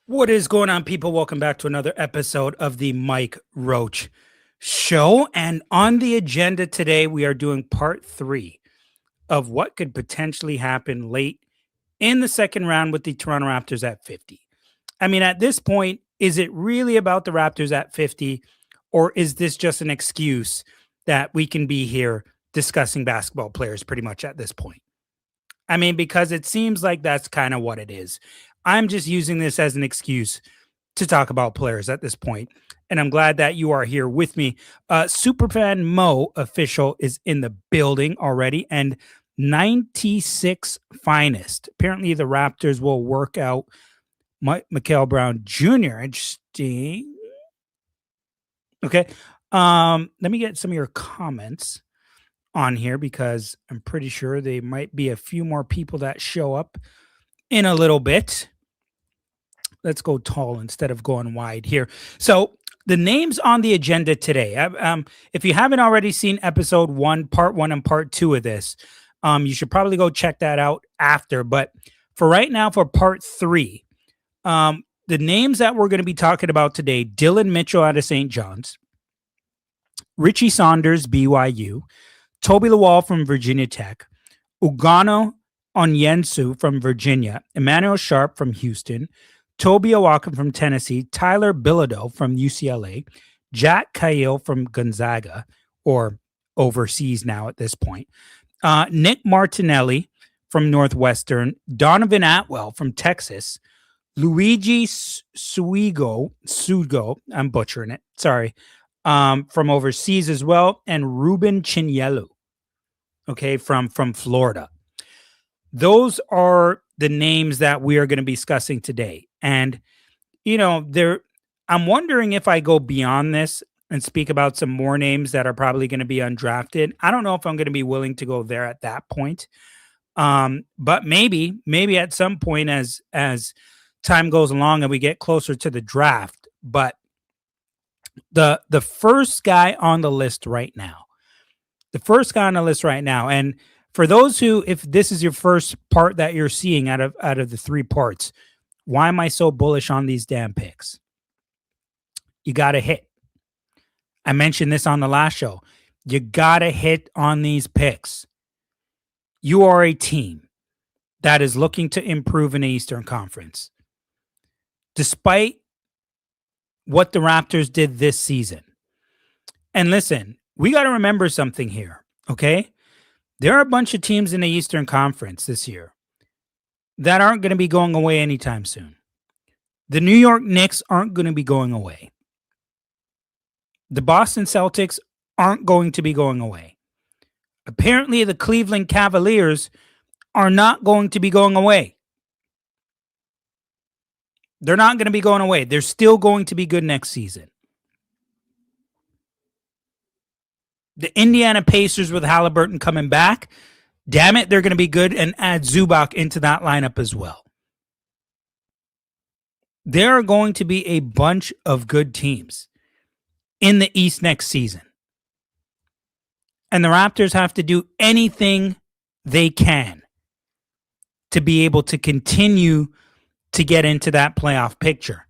What is going on, people? Welcome back to another episode of the Mike Roach Show. And on the agenda today, we are doing part three of what could potentially happen late in the second round with the Toronto Raptors at 50. I mean, at this point, is it really about the Raptors at 50, or is this just an excuse that we can be here discussing basketball players pretty much at this point? I mean, because it seems like that's kind of what it is. I'm just using this as an excuse to talk about players at this point. And I'm glad that you are here with me. Superfan Mo official is in the building already. And 96 finest. Apparently, the Raptors will work out Mikael Brown Jr. Interesting. Okay. Let me get some of your comments on here because I'm pretty sure there might be a few more people that show up in a little bit. Let's go tall instead of going wide here. So the names on the agenda today, if you haven't already seen episode one, part one and part two of this, you should probably go check that out after. But for right now, for part three, the names that we're going to be talking about today, Dylan Mitchell out of St. John's, Richie Saunders, BYU, Toby Lawal from Virginia Tech, Ugano Onyensu from Virginia, Emmanuel Sharp from Houston, Toby Awaka from Tennessee, Tyler Bilodeau from UCLA, Jack Cahill from Gonzaga, or overseas now at this point, Nick Martinelli from Northwestern, Donovan Atwell from Texas, Luigi Sugo, I'm butchering it, sorry, from overseas as well, and Ruben Chinyelu, okay, from Florida. Those are the names that we are going to be discussing today. And, you know, I'm wondering if I go beyond this and speak about some more names that are probably going to be undrafted. I don't know if I'm going to be willing to go there at that point. But maybe at some point as time goes along and we get closer to the draft. But the first guy on the list right now, and for those who, if this is your first part that you're seeing out of the three parts, why am I so bullish on these damn picks? You got to hit. I mentioned this on the last show. You got to hit on these picks. You are a team that is looking to improve in the Eastern Conference. Despite what the Raptors did this season. And listen, we got to remember something here, okay? There are a bunch of teams in the Eastern Conference this year that aren't going to be going away anytime soon. The New York Knicks aren't going to be going away. The Boston Celtics aren't going to be going away. Apparently, the Cleveland Cavaliers are not going to be going away. They're not going to be going away. They're still going to be good next season. The Indiana Pacers with Halliburton coming back, damn it, they're going to be good, and add Zubac into that lineup as well. There are going to be a bunch of good teams in the East next season. And the Raptors have to do anything they can to be able to continue to get into that playoff picture.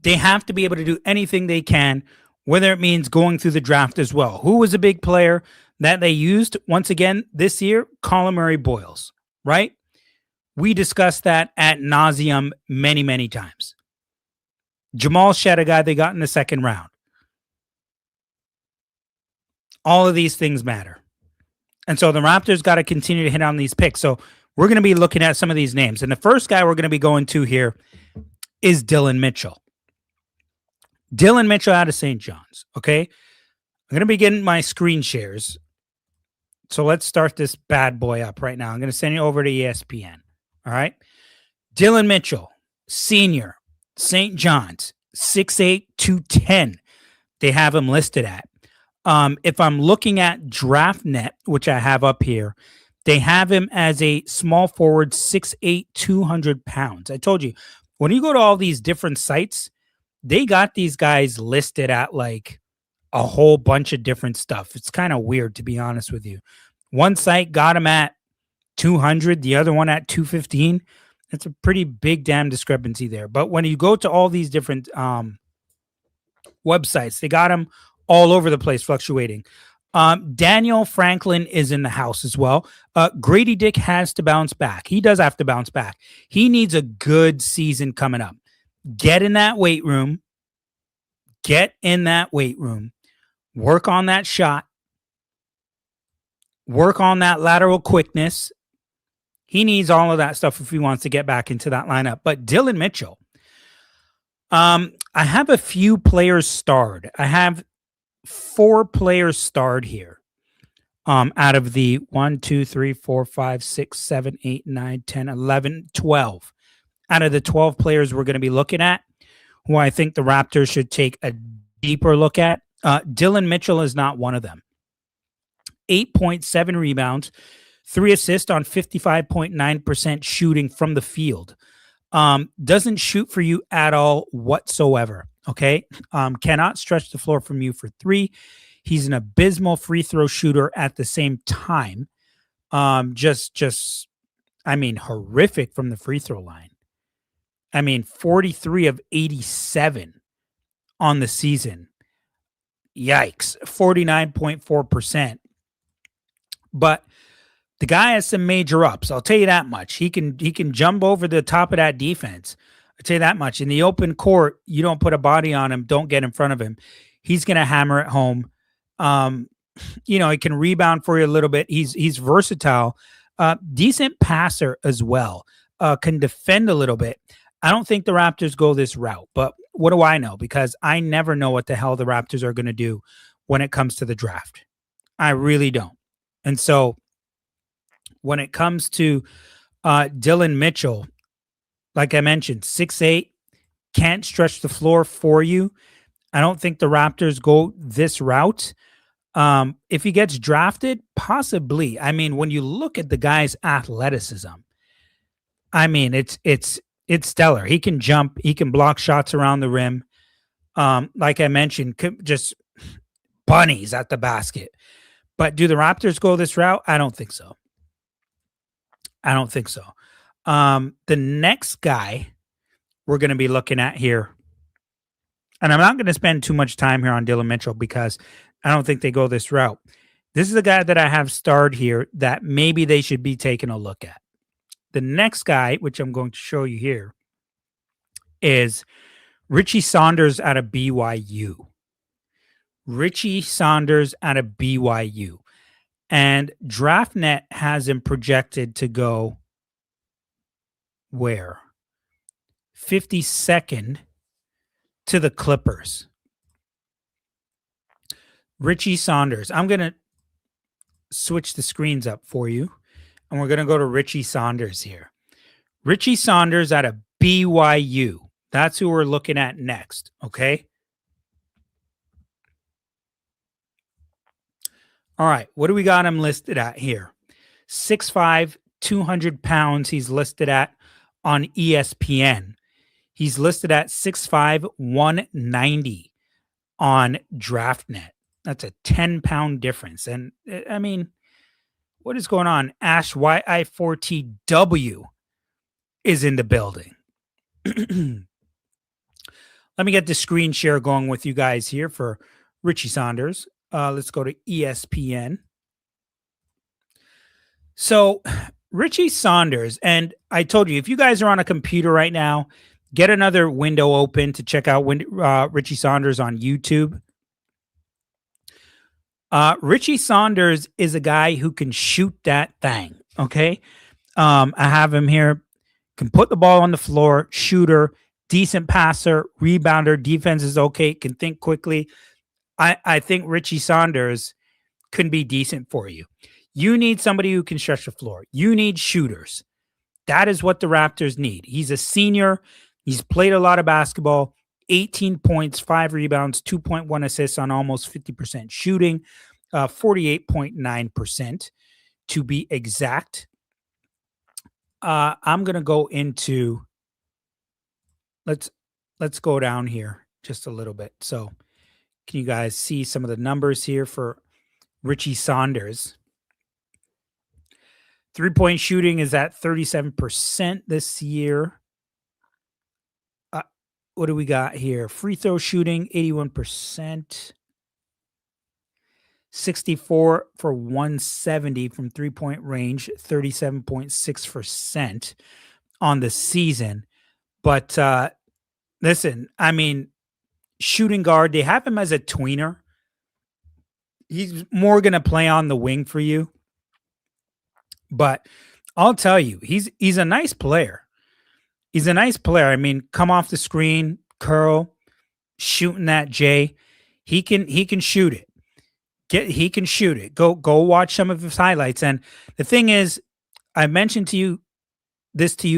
They have to be able to do anything they can, whether it means going through the draft as well. Who was a big player that they used once again this year? Colin Murray-Boyles, right? We discussed that ad nauseum many, many times. Jamal Shed, a guy they got in the second round. All of these things matter. And so the Raptors got to continue to hit on these picks. So we're going to be looking at some of these names. And the first guy we're going to be going to here is Dylan Mitchell. Dylan Mitchell out of St. John's, okay? I'm going to be getting my screen shares. So let's start this bad boy up right now. I'm going to send you over to ESPN, all right? Dylan Mitchell, senior, St. John's, 6'8", 210. They have him listed at. If I'm looking at DraftNet, which I have up here, they have him as a small forward, 6'8", 200 pounds. I told you, when you go to all these different sites, they got these guys listed at like a whole bunch of different stuff. It's kind of weird, to be honest with you. One site got him at 200, the other one at 215. It's a pretty big damn discrepancy there. But when you go to all these different websites, they got him all over the place, fluctuating. Daniel Franklin is in the house as well. Grady Dick has to bounce back. He does have to bounce back. He needs a good season coming up. Get in that weight room. Get in that weight room. Work on that shot. Work on that lateral quickness. He needs all of that stuff if he wants to get back into that lineup. But Dylan Mitchell, I have a few players starred. I have 4 players starred here. Out of the 1, 2, 3, 4, 5, 6, 7, 8, 9, 10, 11, 12. Out of the 12 players we're going to be looking at, who I think the Raptors should take a deeper look at, Dylan Mitchell is not one of them. 8.7 rebounds, 3 assists on 55.9% shooting from the field. Doesn't shoot for you at all whatsoever. Okay. Cannot stretch the floor from you for 3. He's an abysmal free throw shooter at the same time. Horrific from the free throw line. 43 of 87 on the season. Yikes. 49.4%. But the guy has some major ups. I'll tell you that much. He can jump over the top of that defense. I'll tell you that much. In the open court, you don't put a body on him. Don't get in front of him. He's going to hammer it home. He can rebound for you a little bit. He's versatile. Decent passer as well. Can defend a little bit. I don't think the Raptors go this route, but what do I know? Because I never know what the hell the Raptors are going to do when it comes to the draft. I really don't. And so when it comes to Dylan Mitchell, like I mentioned, 6'8", can't stretch the floor for you. I don't think the Raptors go this route. If he gets drafted, possibly. When you look at the guy's athleticism, it's stellar. He can jump. He can block shots around the rim. Like I mentioned, just bunnies at the basket. But do the Raptors go this route? I don't think so. The next guy we're going to be looking at here, and I'm not going to spend too much time here on Dylan Mitchell because I don't think they go this route. This is a guy that I have starred here that maybe they should be taking a look at. The next guy, which I'm going to show you here, is Richie Saunders out of BYU. Richie Saunders out of BYU. And DraftNet has him projected to go where? 52nd to the Clippers. Richie Saunders. I'm going to switch the screens up for you, and we're going to go to Richie Saunders here. Richie Saunders out of BYU. That's who we're looking at next, okay? All right, what do we got him listed at here? 6'5", 200 pounds he's listed at on ESPN. He's listed at 6'5", 190 on DraftNet. That's a 10-pound difference. And, what is going on? Ash YI4TW is in the building. Let me get the screen share going with you guys here for Richie Saunders. Let's go to ESPN. So Richie Saunders, and I told you, if you guys are on a computer right now, get another window open to check out Richie Saunders on YouTube. Richie Saunders is a guy who can shoot that thing, okay? I have him here. Can put the ball on the floor, shooter, decent passer, rebounder, defense is okay, can think quickly. I think Richie Saunders can be decent for you. You need somebody who can stretch the floor. You need shooters. That is what the Raptors need. He's a senior. He's played a lot of basketball. 18 points, 5 rebounds, 2.1 assists on almost 50% shooting, 48.9% to be exact. I'm going to go into, let's go down here just a little bit. So can you guys see some of the numbers here for Richie Saunders? 3-point shooting is at 37% this year. What do we got here? Free throw shooting, 81%. 64 for 170 from 3-point range, 37.6% on the season. But listen, I mean, shooting guard, they have him as a tweener. He's more going to play on the wing for you. But I'll tell you, he's a nice player. He's a nice player. I mean, come off the screen, curl, shooting that J. He can shoot it. He can shoot it. Go watch some of his highlights. And the thing is, I mentioned to you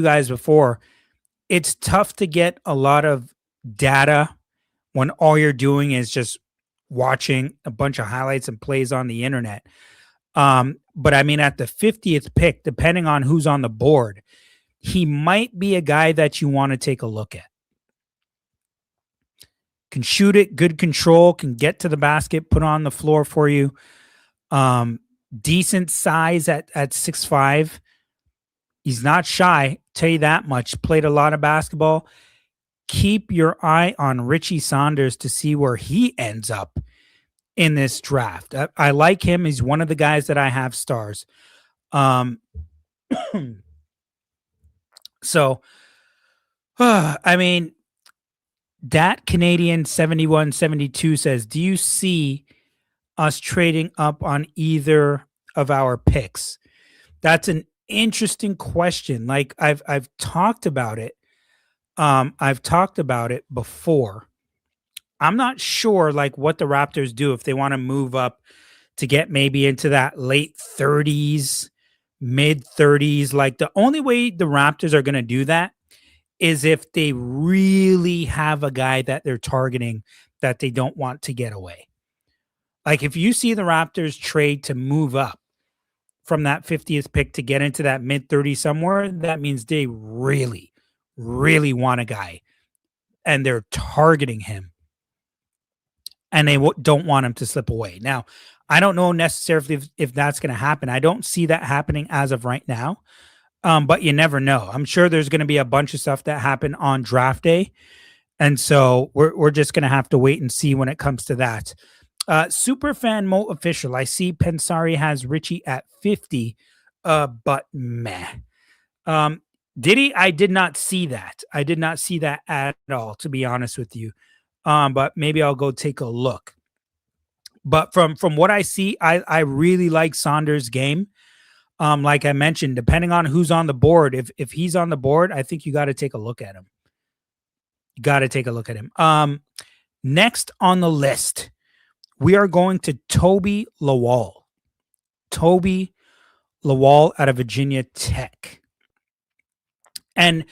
guys before. It's tough to get a lot of data when all you're doing is just watching a bunch of highlights and plays on the internet. But I mean, at the 50th pick, depending on who's on the board, he might be a guy that you want to take a look at. Can shoot it, good control, can get to the basket, put on the floor for you. Decent size at 6'5". He's not shy, tell you that much. Played a lot of basketball. Keep your eye on Richie Saunders to see where he ends up in this draft. I like him. He's one of the guys that I have stars. So, I mean, that Canadian 7172 says, do you see us trading up on either of our picks? That's an interesting question. Like I've talked about it. I've talked about it before. I'm not sure like what the Raptors do if they want to move up to get maybe into that late 30s, mid 30s. Like the only way the Raptors are going to do that is if they really have a guy that they're targeting that they don't want to get away. Like if you see the Raptors trade to move up from that 50th pick to get into that mid 30s somewhere, that means they really, really want a guy and they're targeting him and they don't want him to slip away. Now, I don't know necessarily if that's going to happen. I don't see that happening as of right now. But you never know. I'm sure there's going to be a bunch of stuff that happen on draft day. And so we're just going to have to wait and see when it comes to that. Superfan Mo official. I see Pensari has Richie at 50, but meh. Did he? I did not see that. I did not see that at all, to be honest with you. But maybe I'll go take a look. But from what I see, I really like Saunders' game. Like I mentioned, depending on who's on the board, if he's on the board, I think you got to take a look at him. You got to take a look at him. Next on the list, we are going to Toby Lawal. Toby Lawal out of Virginia Tech. And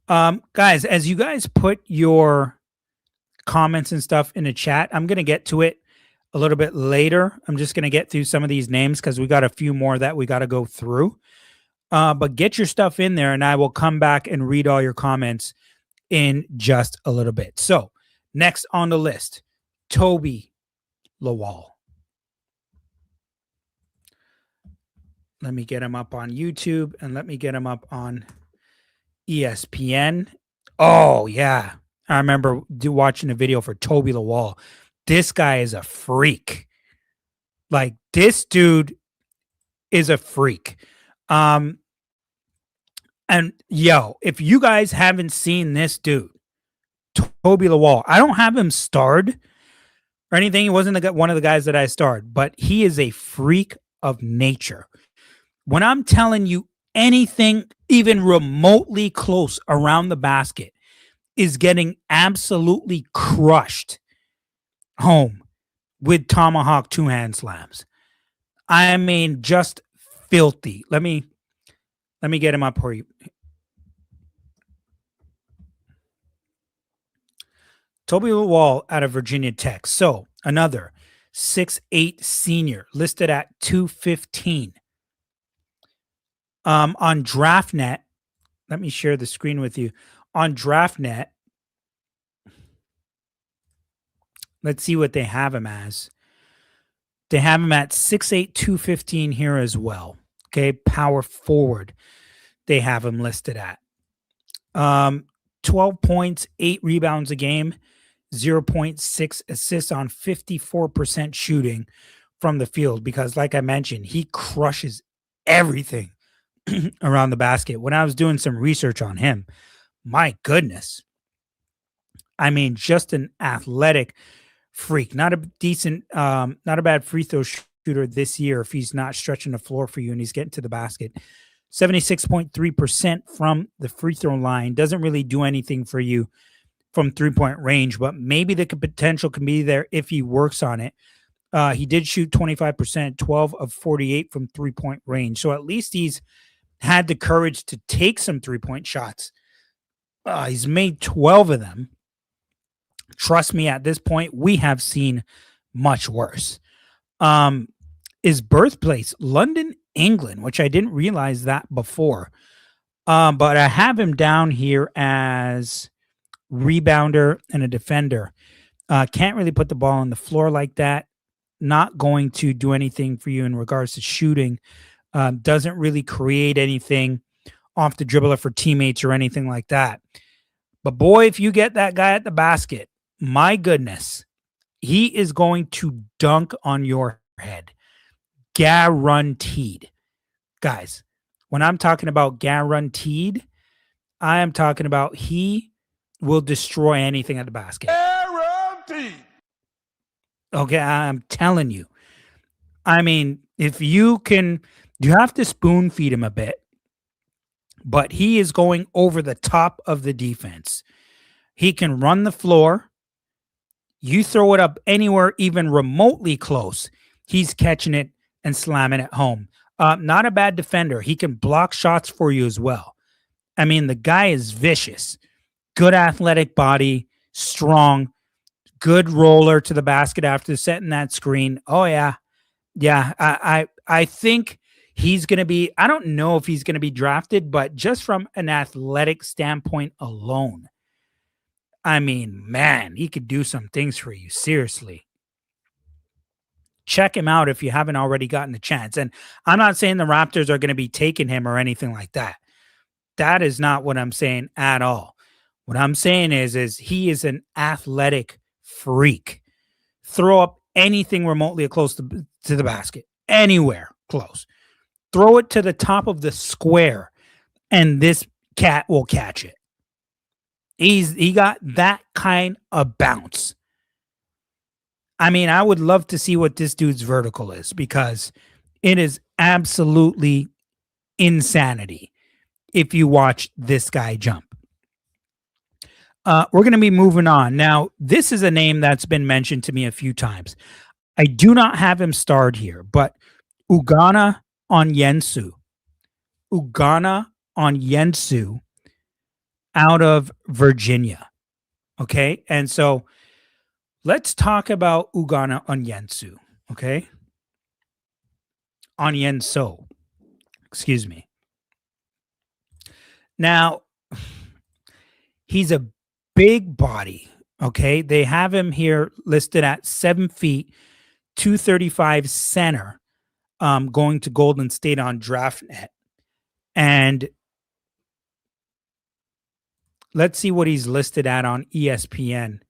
guys, as you guys put your comments and stuff in the chat, I'm going to get to it a little bit later. I'm just going to get through some of these names because we got a few more that we got to go through. But get your stuff in there and I will come back and read all your comments in just a little bit. So next on the list, Toby Lawal. Let me get him up on YouTube and let me get him up on ESPN. Oh, yeah. I remember watching a video for Toby Lawal. This guy is a freak. Like, this dude is a freak. And yo, if you guys haven't seen this dude, Toby Lawal, I don't have him starred or anything. He wasn't one of the guys that I starred, but he is a freak of nature. When I'm telling you anything even remotely close around the basket is getting absolutely crushed home with tomahawk two-hand slams. I mean, just filthy. Let me get him up for you. Toby Lawal out of Virginia Tech. So another 6'8" senior listed at 215. On DraftNet, let me share the screen with you. On DraftNet, let's see what they have him as. They have him at 6'8", 215 here as well. Okay, power forward, they have him listed at. Um, 12 points, 8 rebounds a game, 0.6 assists on 54% shooting from the field. Because, like I mentioned, he crushes everything around the basket. When I was doing some research on him, my goodness, I mean, just an athletic freak. Not a not a bad free throw shooter this year if he's not stretching the floor for you and he's getting to the basket. 76.3% from the free throw line. Doesn't really do anything for you from 3-point range, but maybe the potential can be there if he works on it. He did shoot 25%, 12 of 48 from 3-point range. So at least he's had the courage to take some 3-point shots. He's made 12 of them. Trust me, at this point, we have seen much worse. His birthplace, London, England, which I didn't realize that before. But I have him down here as rebounder and a defender. Can't really put the ball on the floor like that. Not going to do anything for you in regards to shooting. Doesn't really create anything off the dribbler for teammates or anything like that. But boy, if you get that guy at the basket, my goodness, he is going to dunk on your head. Guaranteed. Guys, when I'm talking about guaranteed, I am talking about he will destroy anything at the basket. Guaranteed. Okay, I'm telling you. I mean, if you have to spoon feed him a bit, but he is going over the top of the defense. He can run the floor. You throw it up anywhere, even remotely close, he's catching it and slamming it home. Not a bad defender. He can block shots for you as well. I mean, the guy is vicious. Good athletic body, strong, good roller to the basket after setting that screen. Oh, yeah. Yeah, I think he's going to be, I don't know if he's going to be drafted, but just from an athletic standpoint alone, I mean, man, he could do some things for you. Seriously. Check him out if you haven't already gotten the chance. And I'm not saying the Raptors are going to be taking him or anything like that. That is not what I'm saying at all. What I'm saying is he is an athletic freak. Throw up anything remotely close to the basket, anywhere close. Throw it to the top of the square, and this cat will catch it. He got that kind of bounce. I mean, I would love to see what this dude's vertical is because it is absolutely insanity if you watch this guy jump. We're going to be moving on. Now, this is a name that's been mentioned to me a few times. I do not have him starred here, but Ugana Onyensu. Ugana Onyensu out of Virginia. Okay. And so let's talk about Ugana Onyensu. Okay. Onyenso. Excuse me. Now, he's a big body. Okay. They have him here listed at 7 feet, 235 center, going to Golden State on DraftNet. And let's see what he's listed at on ESPN.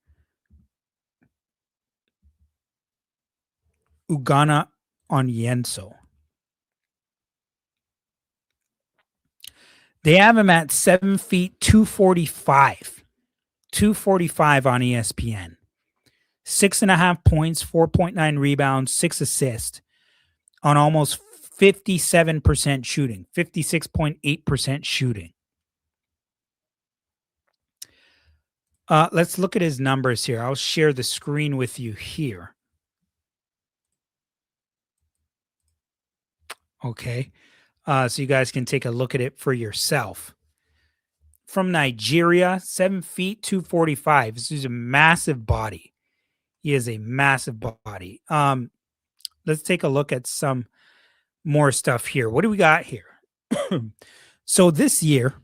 Ugana Onyenso. They have him at 7 feet, 245. 245 on ESPN. 6.5 points, 4.9 rebounds, 6 assists on almost 57% shooting, 56.8% shooting. Let's look at his numbers here. I'll share the screen with you here. Okay. So you guys can take a look at it for yourself. From Nigeria, 7 feet, 245. This is a massive body. He is a massive body. Let's take a look at some more stuff here. What do we got here? So this year,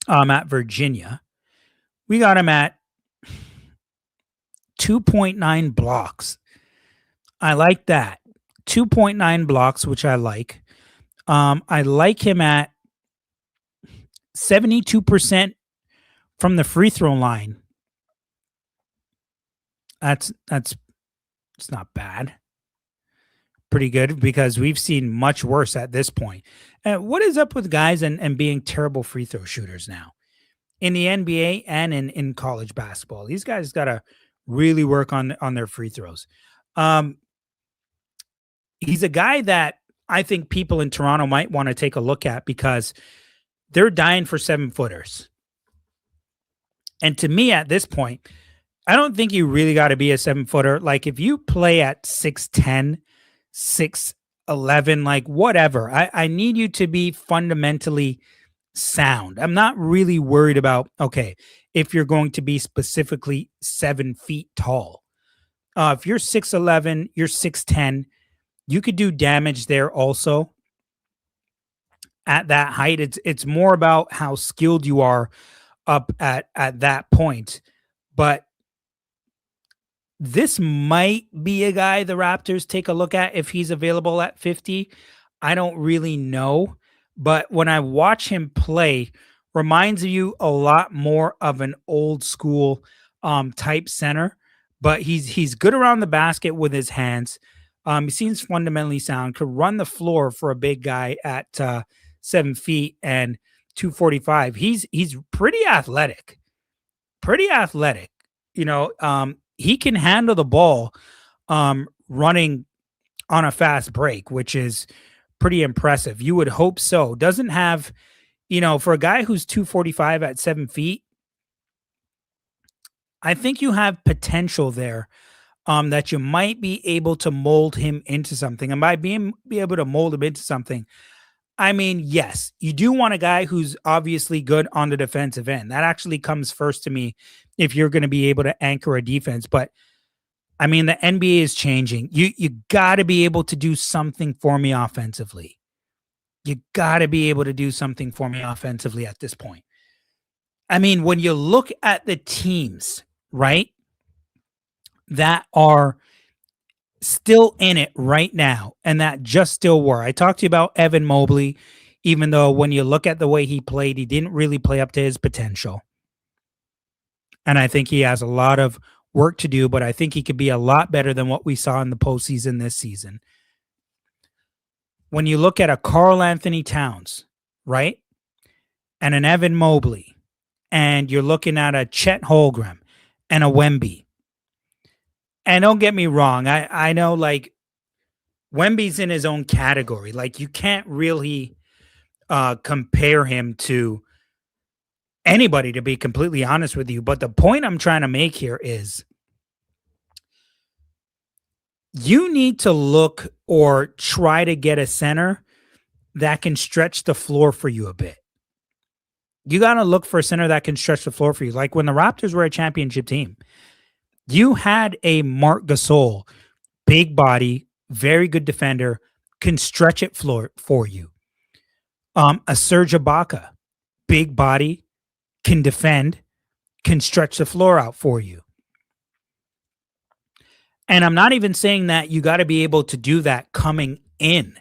at Virginia, we got him at 2.9 blocks. I like that. 2.9 blocks, which I like. I like him at 72% from the free throw line. That's it's not bad. Pretty good because we've seen much worse at this point. What is up with guys and being terrible free throw shooters now in the NBA and in college basketball? These guys got to really work on their free throws. Um, he's a guy that I think people in Toronto might want to take a look at because they're dying for 7-footers. And to me, at this point, I don't think you really got to be a 7-footer. Like if you play at 6'10, 6'11, like whatever, I need you to be fundamentally sound. I'm not really worried about, okay, if you're going to be specifically 7 feet tall. If you're 6'11, you're 6'10, you could do damage there also at that height. It's more about how skilled you are up at that point. But this might be a guy the Raptors take a look at if he's available at 50. I don't really know, but when I watch him play, reminds you a lot more of an old school type center, but he's good around the basket with his hands. He seems fundamentally sound, could run the floor for a big guy at 7 feet and 245. He's pretty athletic. Pretty athletic. You know, he can handle the ball running on a fast break, which is pretty impressive. You would hope so. Doesn't have, for a guy who's 245 at 7 feet, I think you have potential there that you might be able to mold him into something. And by be able to mold him into something, I mean, yes, you do want a guy who's obviously good on the defensive end. That actually comes first to me if you're going to be able to anchor a defense. But I mean, the NBA is changing. You got to be able to do something for me offensively. You got to be able to do something for me offensively at this point. I mean, when you look at the teams, right, that are still in it right now and that just still were. I talked to you about Evan Mobley, even though when you look at the way he played, he didn't really play up to his potential. And I think he has a lot of work to do, but I think he could be a lot better than what we saw in the postseason this season. When you look at a Karl Anthony Towns, right, and an Evan Mobley, and you're looking at a Chet Holmgren and a Wemby, and don't get me wrong, I know like Wemby's in his own category. Like you can't really compare him to anybody, to be completely honest with you. But the point I'm trying to make here is you need to look or try to get a center that can stretch the floor for you a bit. You got to look for a center that can stretch the floor for you. Like when the Raptors were a championship team, you had a Marc Gasol, big body, very good defender, can stretch it floor for you. A Serge Ibaka, big body, can defend, can stretch the floor out for you. And I'm not even saying that you got to be able to do that coming in,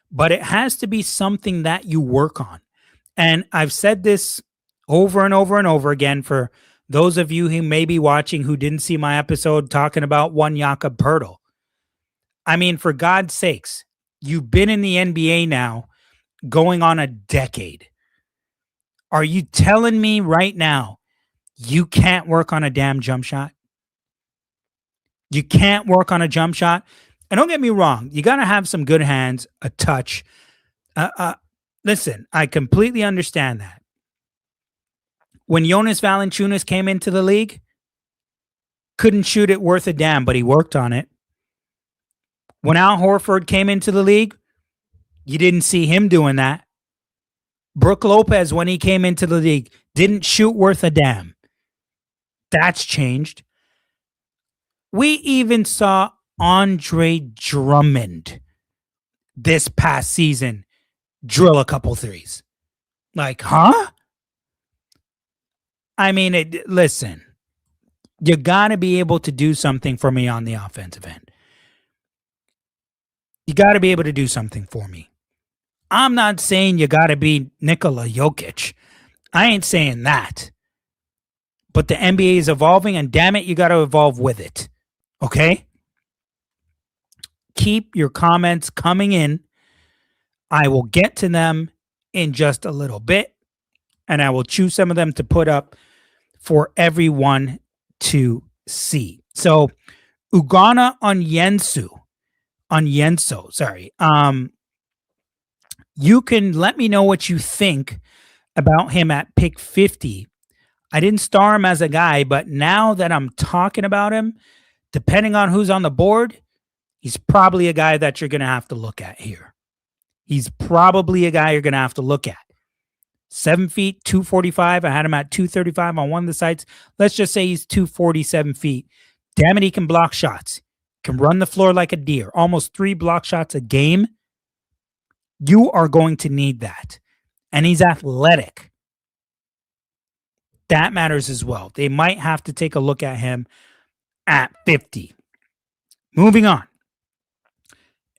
but it has to be something that you work on. And I've said this over and over and over again for those of you who may be watching who didn't see my episode talking about one Jakob Poeltl. I mean, for God's sakes, you've been in the NBA now going on a decade. Are you telling me right now you can't work on a damn jump shot? You can't work on a jump shot? And don't get me wrong, you got to have some good hands, a touch. Listen, I completely understand that. When Jonas Valanciunas came into the league, couldn't shoot it worth a damn, but he worked on it. When Al Horford came into the league, you didn't see him doing that. Brook Lopez, when he came into the league, didn't shoot worth a damn. That's changed. We even saw Andre Drummond this past season drill a couple threes. Like, huh? I mean, listen, you got to be able to do something for me on the offensive end. You got to be able to do something for me. I'm not saying you got to be Nikola Jokic. I ain't saying that. But the NBA is evolving, and damn it, you got to evolve with it. Okay? Keep your comments coming in. I will get to them in just a little bit, and I will choose some of them to put up for everyone to see. So, Ugana Onyenso, sorry. You can let me know what you think about him at pick 50. I didn't star him as a guy, but now that I'm talking about him, depending on who's on the board, he's probably a guy that you're going to have to look at here. He's probably a guy you're going to have to look at. 7 feet, 245. I had him at 235 on one of the sites. Let's just say he's 247 feet. Damn it, he can block shots. Can run the floor like a deer. Almost 3 block shots a game. You are going to need that. And he's athletic. That matters as well. They might have to take a look at him at 50. Moving on.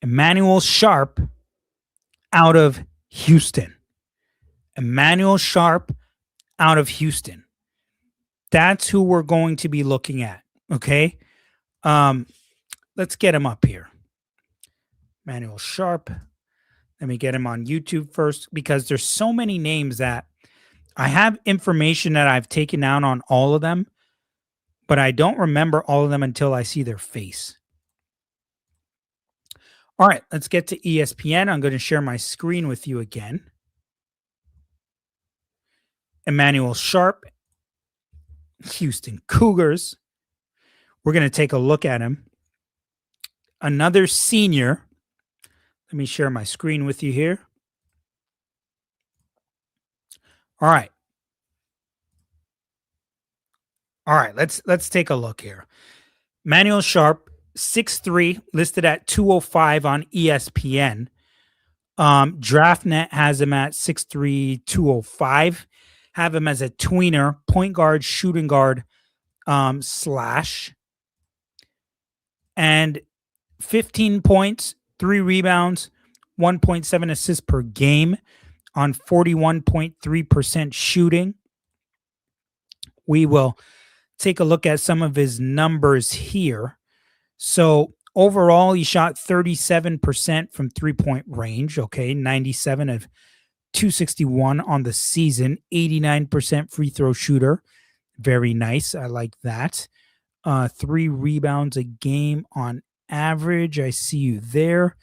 Emmanuel Sharp out of Houston. Emmanuel Sharp out of Houston. That's who we're going to be looking at. Okay. Let's get him up here. Emmanuel Sharp. Let me get him on YouTube first because there's so many names that I have information that I've taken down on all of them, but I don't remember all of them until I see their face. All right, let's get to ESPN. I'm going to share my screen with you again. Emmanuel Sharp, Houston Cougars. We're going to take a look at him. Another senior. Let me share my screen with you here. All right. Let's take a look here. Emmanuel Sharp, 6'3", listed at 205 on ESPN. DraftNet has him at 6'3", 205. Have him as a tweener, point guard, shooting guard, slash. And 15 points, 3 rebounds, 1.7 assists per game on 41.3% shooting. We will take a look at some of his numbers here. So overall, he shot 37% from 3-point range. Okay, 97 of 261 on the season, 89% free throw shooter. Very nice. I like that. 3 rebounds a game on average. I see you there.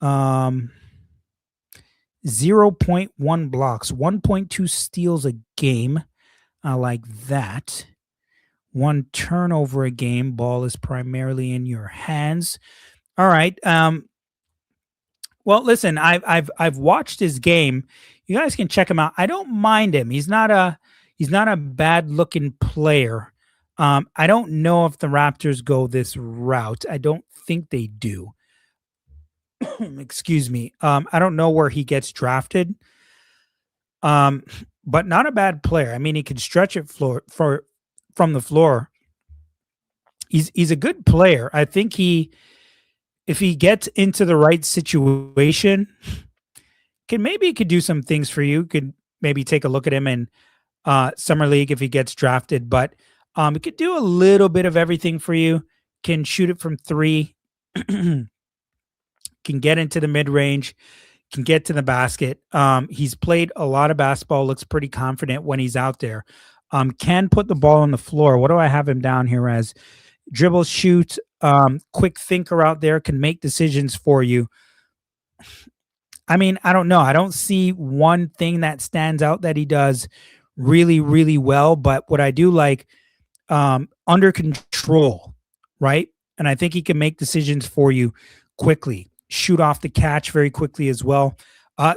0.1 blocks, 1.2 steals a game. I like that. 1 turnover a game. Ball is primarily in your hands. All right. Well, listen, I've watched his game. You guys can check him out. I don't mind him. He's not a bad looking player. I don't know if the Raptors go this route. I don't think they do. Excuse me. I don't know where he gets drafted. But not a bad player. I mean, he can stretch it from the floor. He's a good player. I think if he gets into the right situation, he could do some things for you. Could maybe take a look at him in summer league if he gets drafted. But he could do a little bit of everything for you. Can shoot it from 3. Can get into the mid range. Can get to the basket. He's played a lot of basketball. Looks pretty confident when he's out there. Can put the ball on the floor. What do I have him down here as? Dribble, shoot, quick thinker out there, can make decisions for you. I mean, I don't know. I don't see one thing that stands out that he does really, really well. But what I do like, under control, right? And I think he can make decisions for you quickly. Shoot off the catch very quickly as well.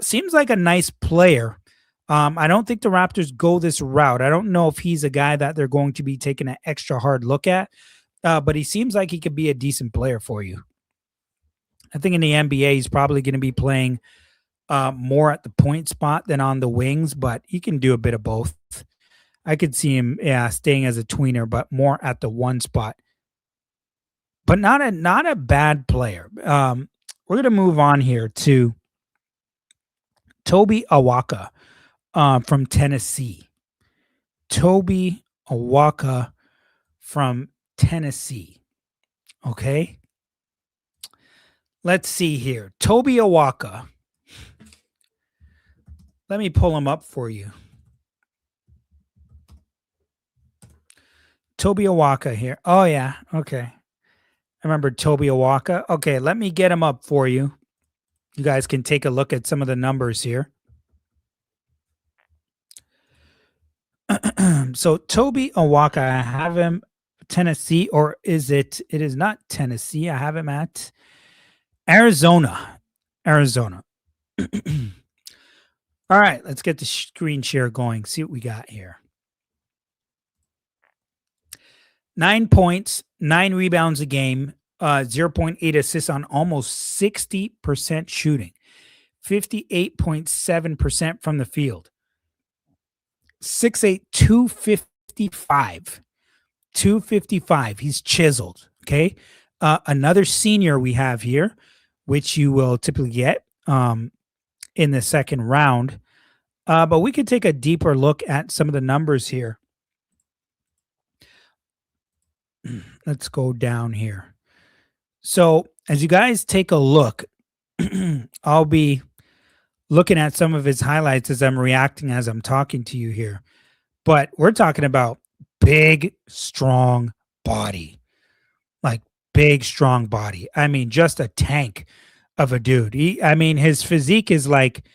Seems like a nice player. I don't think the Raptors go this route. I don't know if he's a guy that they're going to be taking an extra hard look at. But he seems like he could be a decent player for you. I think in the NBA, he's probably going to be playing more at the point spot than on the wings, but he can do a bit of both. I could see him staying as a tweener, but more at the 1 spot. But not a bad player. We're going to move on here to Toby Awaka from Tennessee. Toby Awaka from Tennessee. Okay. Let's see here. Toby Awaka. Let me pull him up for you. Toby Awaka here. Oh, yeah. Okay. I remember Toby Awaka. Okay. Let me get him up for you. You guys can take a look at some of the numbers here. So Toby Awaka, I have him Tennessee, or is it? It is not Tennessee. I have him at Arizona. Arizona. All right, let's get the screen share going. See what we got here. 9 points, 9 rebounds a game, 0.8 assists on almost 60% shooting, 58.7% from the field. 6'8", 255. 255. He's chiseled. Okay. Another senior we have here, which you will typically get in the second round. But we could take a deeper look at some of the numbers here. Let's go down here. So as you guys take a look, I'll be looking at some of his highlights as I'm reacting as I'm talking to you here. But we're talking about big, strong body. Like big, strong body. I mean, just a tank of a dude. His physique is like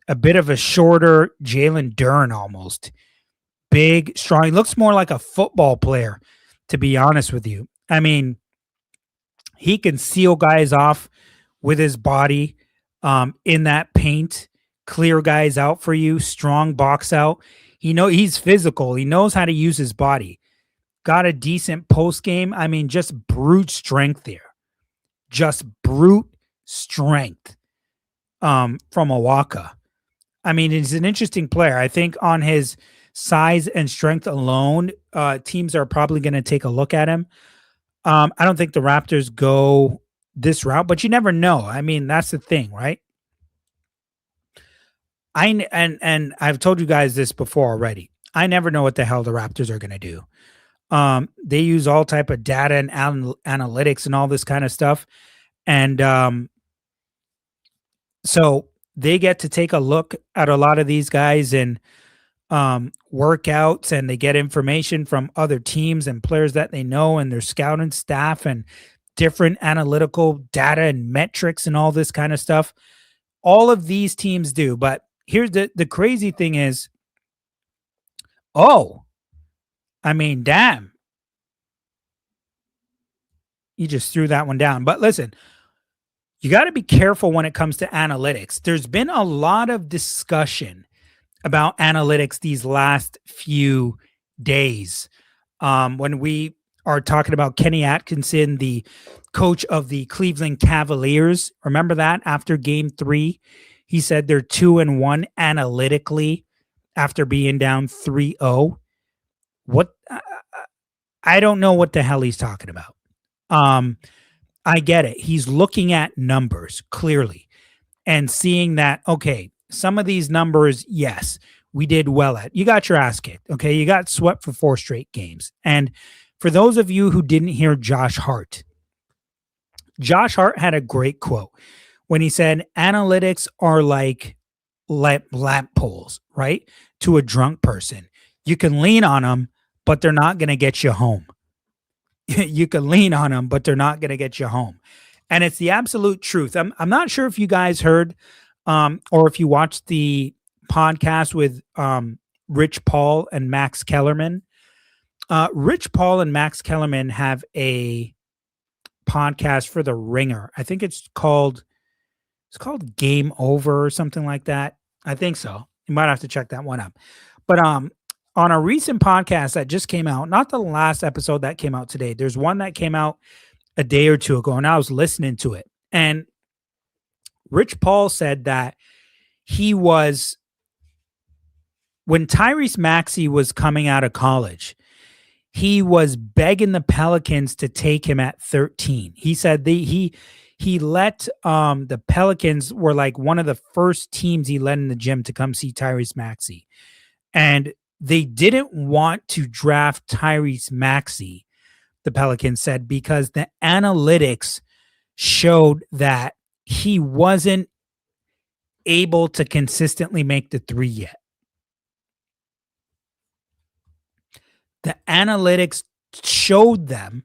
a bit of a shorter Jalen Duren almost. Big, strong. He looks more like a football player, to be honest with you. I mean, he can seal guys off with his body in that paint, clear guys out for you, strong box out. He's physical. He knows how to use his body. Got a decent post game. I mean, just brute strength there. Just brute strength from Awaka. I mean, he's an interesting player. I think on his size and strength alone, teams are probably going to take a look at him. I don't think the Raptors go this route, but you never know. I mean, that's the thing, right? And I've told you guys this before already. I never know what the hell the Raptors are going to do. They use all type of data and analytics and all this kind of stuff. And so they get to take a look at a lot of these guys and workouts, and they get information from other teams and players that they know and their scouting staff and different analytical data and metrics and all this kind of stuff. All of these teams do. But here's the crazy thing is, damn. You just threw that one down. But listen, you got to be careful when it comes to analytics. There's been a lot of discussion about analytics these last few days. When we are talking about Kenny Atkinson, the coach of the Cleveland Cavaliers, remember that after game 3, he said they're 2-1 analytically after being down 3-0. What? I don't know what the hell he's talking about. I get it. He's looking at numbers clearly and seeing that, okay, some of these numbers, yes, we did well at. You got your ass kicked. Okay. You got swept for 4 straight games. And for those of you who didn't hear Josh Hart had a great quote when he said, analytics are like lamp poles, right? To a drunk person. You can lean on them, but they're not going to get you home. You can lean on them, but they're not going to get you home. And it's the absolute truth. I'm not sure if you guys heard or if you watched the podcast with Rich Paul and Max Kellerman. Rich Paul and Max Kellerman have a podcast for The Ringer. I think it's called Game Over or something like that. I think so. You might have to check that one up. But on a recent podcast that just came out, not the last episode that came out today, there's one that came out a day or two ago, and I was listening to it. And Rich Paul said that when Tyrese Maxey was coming out of college, he was begging the Pelicans to take him at 13. He said he he let the Pelicans were like one of the first teams he led in the gym to come see Tyrese Maxey. And they didn't want to draft Tyrese Maxey, the Pelicans said, because the analytics showed that he wasn't able to consistently make the three yet. The analytics showed them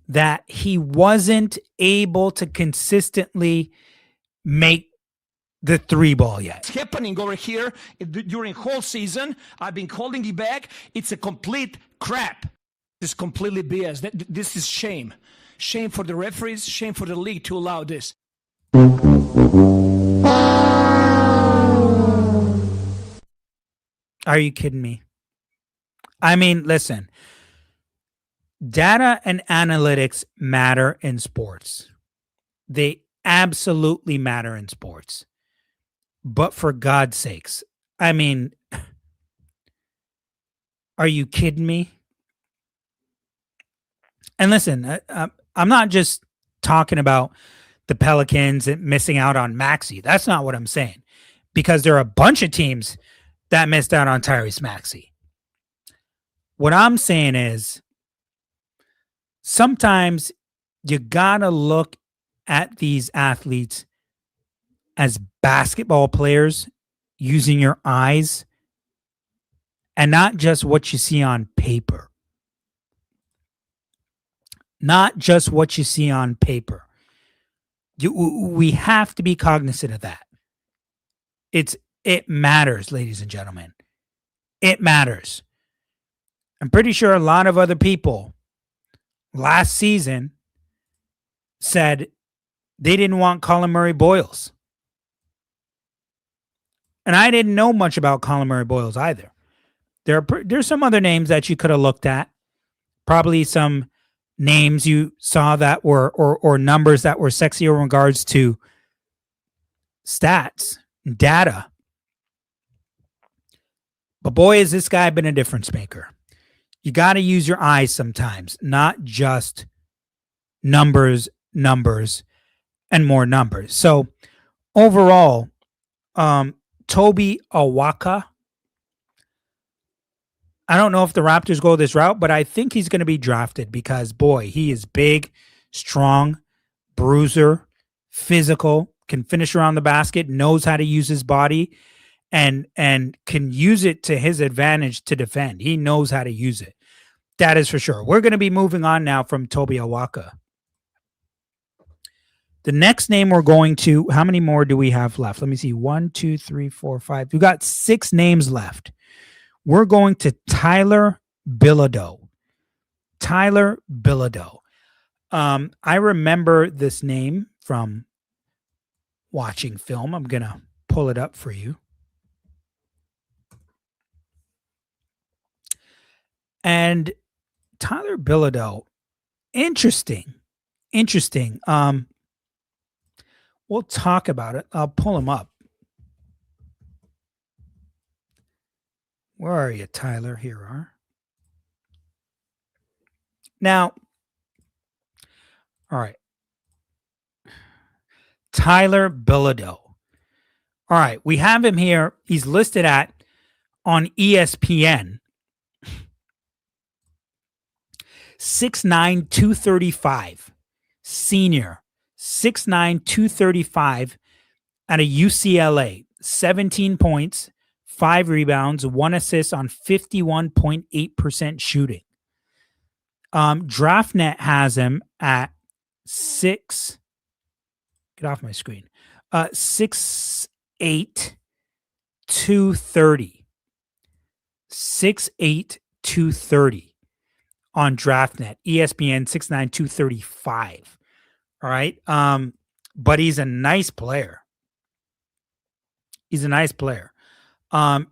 that he wasn't able to consistently make the three ball yet. It's happening over here during whole season. I've been holding it back. It's a complete crap. It's completely BS. This is shame. Shame for the referees, shame for the league to allow this. Are you kidding me? I mean, listen, data and analytics matter in sports. They absolutely matter in sports. But for God's sakes, I mean, are you kidding me? And listen, I'm not just talking about the Pelicans and missing out on Maxey. That's not what I'm saying. Because there are a bunch of teams that missed out on Tyrese Maxey. What I'm saying is sometimes you got to look at these athletes as basketball players using your eyes and not just what you see on paper. Not just what you see on paper. We have to be cognizant of that. It matters, ladies and gentlemen. It matters. I'm pretty sure a lot of other people last season said they didn't want Colin Murray Boyles. And I didn't know much about Colin Murray Boyles either. There's some other names that you could have looked at. Probably some names you saw that were or numbers that were sexy in regards to stats, data. But boy, has this guy been a difference maker. You got to use your eyes sometimes, not just numbers, and more numbers. So overall, Toby Awaka, I don't know if the Raptors go this route, but I think he's going to be drafted because, boy, he is big, strong, bruiser, physical, can finish around the basket, knows how to use his body, and can use it to his advantage to defend. He knows how to use it. That is for sure. We're going to be moving on now from Toby Awaka. The next name we're going to, how many more do we have left? Let me see. 1, 2, 3, 4, 5. We've got 6 names left. We're going to Tyler Bilodeau. Tyler Bilodeau. I remember this name from watching film. I'm going to pull it up for you. And Tyler Bilodeau, interesting. We'll talk about it. I'll pull him up. Where are you, Tyler? Here are. Now, all right. Tyler Bilodeau. All right, we have him here. He's listed at on ESPN 6'9", 235. Senior. 6'9", 235 at a UCLA. 17 points, 5 rebounds, 1 assist on 51.8% shooting. DraftNet has him at 6. Get off my screen. 6'8", 230. 6'8", 230 on DraftNet. ESPN 6'9", 235. All right. But he's a nice player.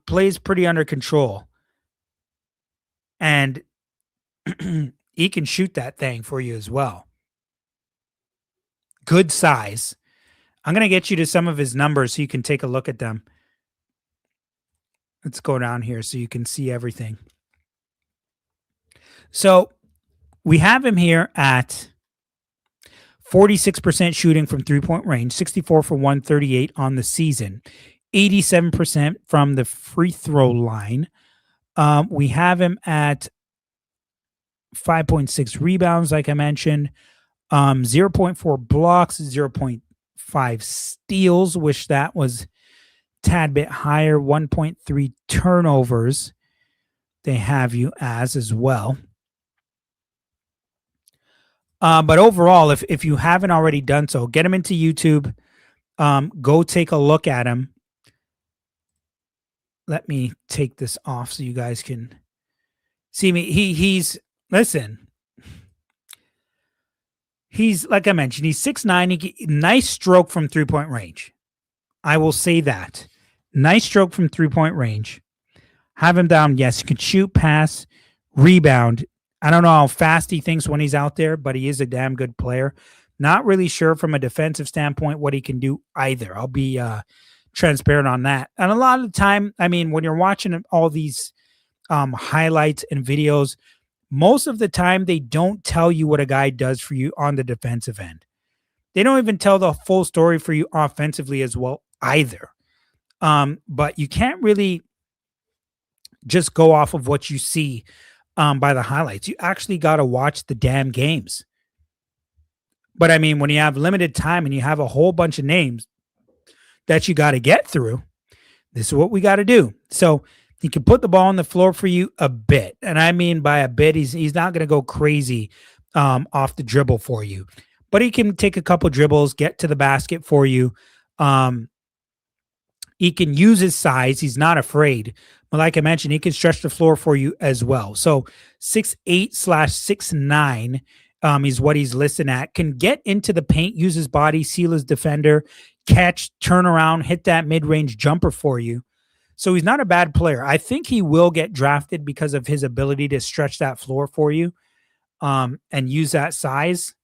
Plays pretty under control. And he can shoot that thing for you as well. Good size. I'm going to get you to some of his numbers so you can take a look at them. Let's go down here so you can see everything. So we have him here at 46% shooting from 3-point range, 64 for 138 on the season, 87% from the free throw line. We have him at 5.6 rebounds, like I mentioned, 0.4 blocks, 0.5 steals, wish that was tad bit higher, 1.3 turnovers they have you as well. But overall, if you haven't already done so, get him into YouTube. Go take a look at him. Let me take this off so you guys can see me. He's listen. He's like I mentioned, he's 6'9". Nice stroke from 3-point range. I will say that. Nice stroke from 3-point range. Have him down. Yes, he can shoot, pass, rebound. I don't know how fast he thinks when he's out there, but he is a damn good player. Not really sure from a defensive standpoint what he can do either. I'll be transparent on that. And a lot of the time, I mean, when you're watching all these highlights and videos, most of the time they don't tell you what a guy does for you on the defensive end. They don't even tell the full story for you offensively as well either. But you can't really just go off of what you see by the highlights. You actually got to watch the damn games. But I mean, when you have limited time and you have a whole bunch of names that you got to get through, this is what we got to do. So he can put the ball on the floor for you a bit. And I mean by a bit, he's not going to go crazy off the dribble for you. But he can take a couple dribbles, get to the basket for you. He can use his size. He's not afraid. But like I mentioned, he can stretch the floor for you as well. So 6'8/6'9" is what he's listed at. Can get into the paint, use his body, seal his defender, catch, turn around, hit that mid-range jumper for you. So he's not a bad player. I think he will get drafted because of his ability to stretch that floor for you and use that size.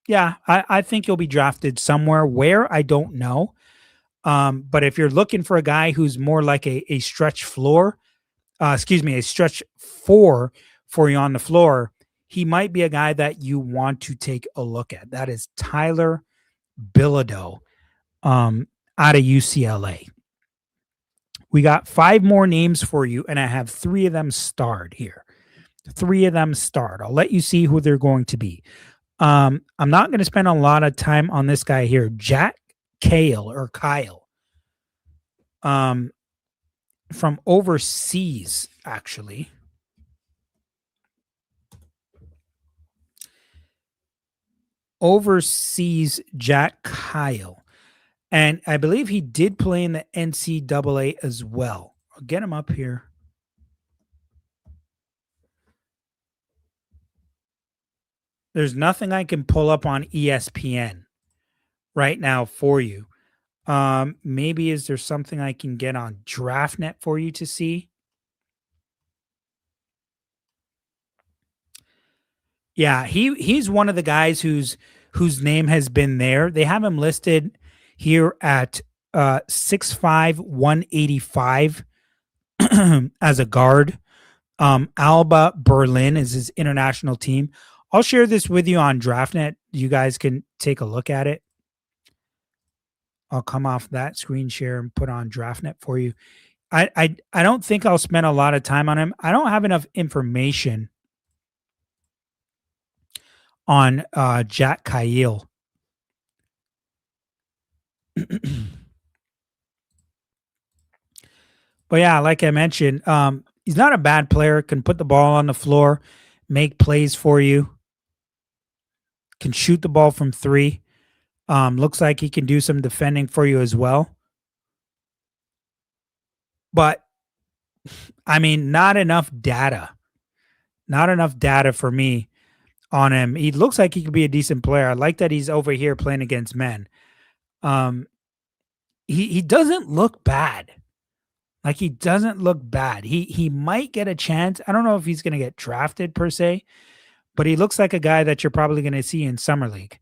Yeah, I think he'll be drafted somewhere. Where, I don't know. But if you're looking for a guy who's more like a stretch floor, a stretch four for you on the floor, he might be a guy that you want to take a look at. That is Tyler Bilodeau out of UCLA. We got 5 more names for you, and I have 3 of them starred here. 3 of them starred. I'll let you see who they're going to be. I'm not going to spend a lot of time on this guy here. Jack Kyle. From overseas, actually. Overseas Jack Kyle. And I believe he did play in the NCAA as well. I'll get him up here. There's nothing I can pull up on ESPN right now for you. Maybe is there something I can get on DraftNet for you to see? Yeah, he's one of the guys whose name has been there. They have him listed here at 6'5", 185 as a guard. Alba Berlin is his international team. I'll share this with you on DraftNet. You guys can take a look at it. I'll come off that screen share and put on DraftNet for you. I don't think I'll spend a lot of time on him. I don't have enough information on Jack Kyle. But yeah, like I mentioned, he's not a bad player. Can put the ball on the floor, make plays for you. Can shoot the ball from 3. Looks like he can do some defending for you as well. But, I mean, not enough data. Not enough data for me on him. He looks like he could be a decent player. I like that he's over here playing against men. He doesn't look bad. Like, he doesn't look bad. He might get a chance. I don't know if he's going to get drafted per se, but he looks like a guy that you're probably going to see in Summer League.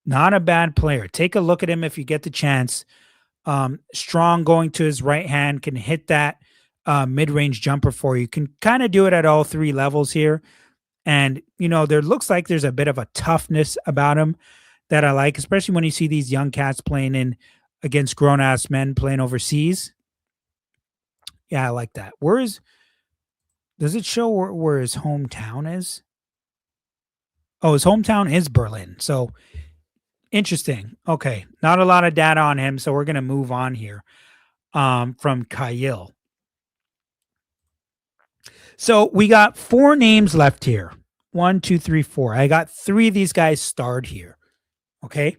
Not a bad player. Take a look at him if you get the chance. Strong going to his right hand, can hit that mid-range jumper for you. Can kind of do it at all 3 levels here. And, there looks like there's a bit of a toughness about him that I like, especially when you see these young cats playing in against grown ass men playing overseas. Yeah, I like that. Does it show where his hometown is? Oh, his hometown is Berlin. So interesting. Okay. Not a lot of data on him. So we're going to move on here from Kyle. So we got 4 names left here. 1, 2, 3, 4. I got 3 of these guys starred here. Okay.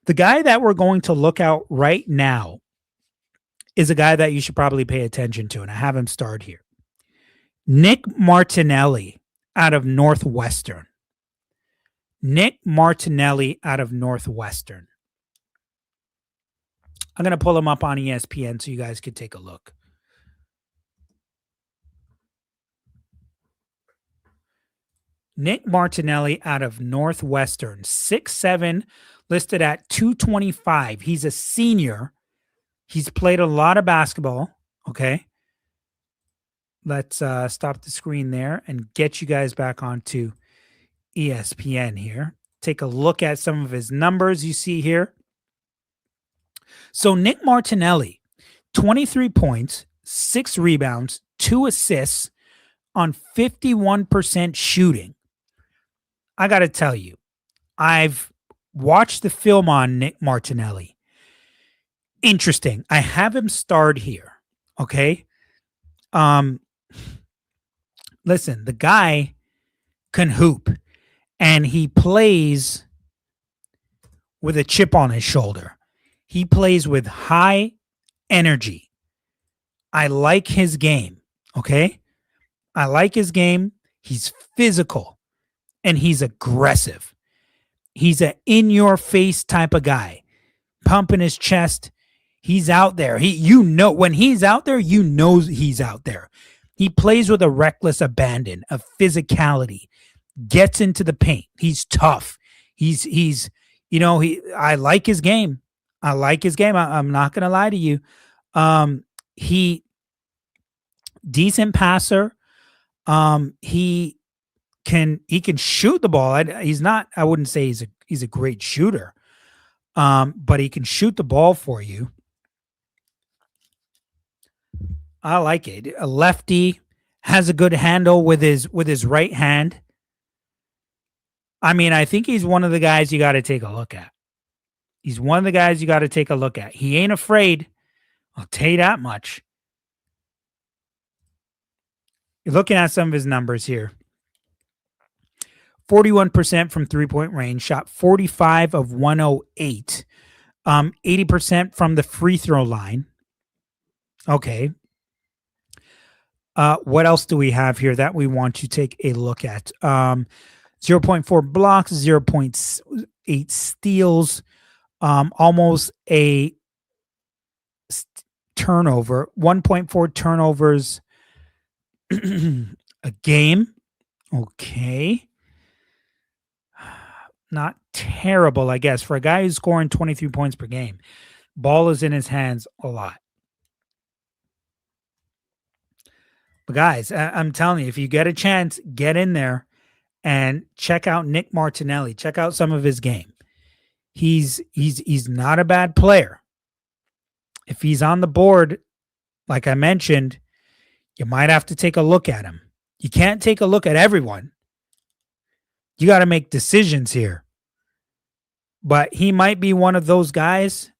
The guy that we're going to look out right now is a guy that you should probably pay attention to, and I have him starred here. Nick Martinelli out of Northwestern. Nick Martinelli out of Northwestern. I'm going to pull him up on ESPN so you guys could take a look. Nick Martinelli out of Northwestern, 6'7", listed at 225. He's a senior. He's played a lot of basketball. Okay. Let's stop the screen there and get you guys back onto ESPN here. Take a look at some of his numbers you see here. So Nick Martinelli, 23 points, 6 rebounds, 2 assists on 51% shooting. I got to tell you, I've watched the film on Nick Martinelli. Interesting. I have him starred here. Okay. Listen, the guy can hoop and he plays with a chip on his shoulder. He plays with high energy. I like his game. Okay. I like his game. He's physical and he's aggressive. He's an in your face type of guy, pumping his chest. He's out there. When he's out there, he's out there. He plays with a reckless abandon, a physicality, gets into the paint. He's tough. I like his game. I like his game. I'm not going to lie to you. He decent passer. He can shoot the ball. I wouldn't say he's a great shooter. But he can shoot the ball for you. I like it. A lefty, has a good handle with his right hand. I mean, I think he's one of the guys you got to take a look at. He's one of the guys you got to take a look at. He ain't afraid. I'll tell you that much. You're looking at some of his numbers here. 41% from three-point range, shot 45 of 108. 80% from the free throw line. Okay. What else do we have here that we want to take a look at? 0.4 blocks, 0.8 steals, almost a turnover, 1.4 turnovers a game. Okay. Not terrible, I guess, for a guy who's scoring 23 points per game. Ball is in his hands a lot. But guys, I'm telling you, if you get a chance, get in there and check out Nick Martinelli. Check out some of his game. He's not a bad player. If he's on the board, like I mentioned, you might have to take a look at him. You can't take a look at everyone. You got to make decisions here. But he might be one of those guys,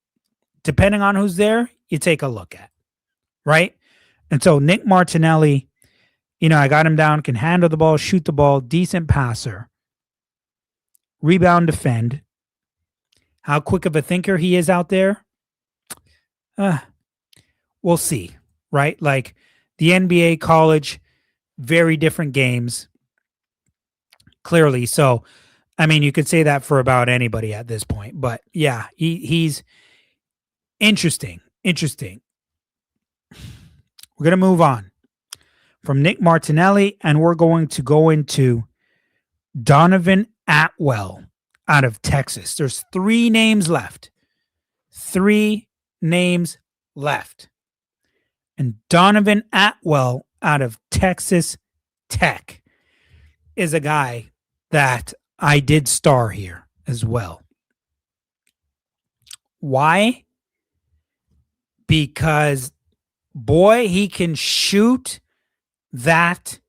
depending on who's there, you take a look at. Right? And so Nick Martinelli, I got him down, can handle the ball, shoot the ball, decent passer, rebound, defend. How quick of a thinker he is out there? We'll see, right? Like the NBA, college, very different games, clearly. So, I mean, you could say that for about anybody at this point. But yeah, he's interesting. We're going to move on from Nick Martinelli, and we're going to go into Donovan Atwell out of Texas. There's 3 names left. 3 names left. And Donovan Atwell out of Texas Tech. is a guy that I did star here as well. Why? Because, boy, he can shoot that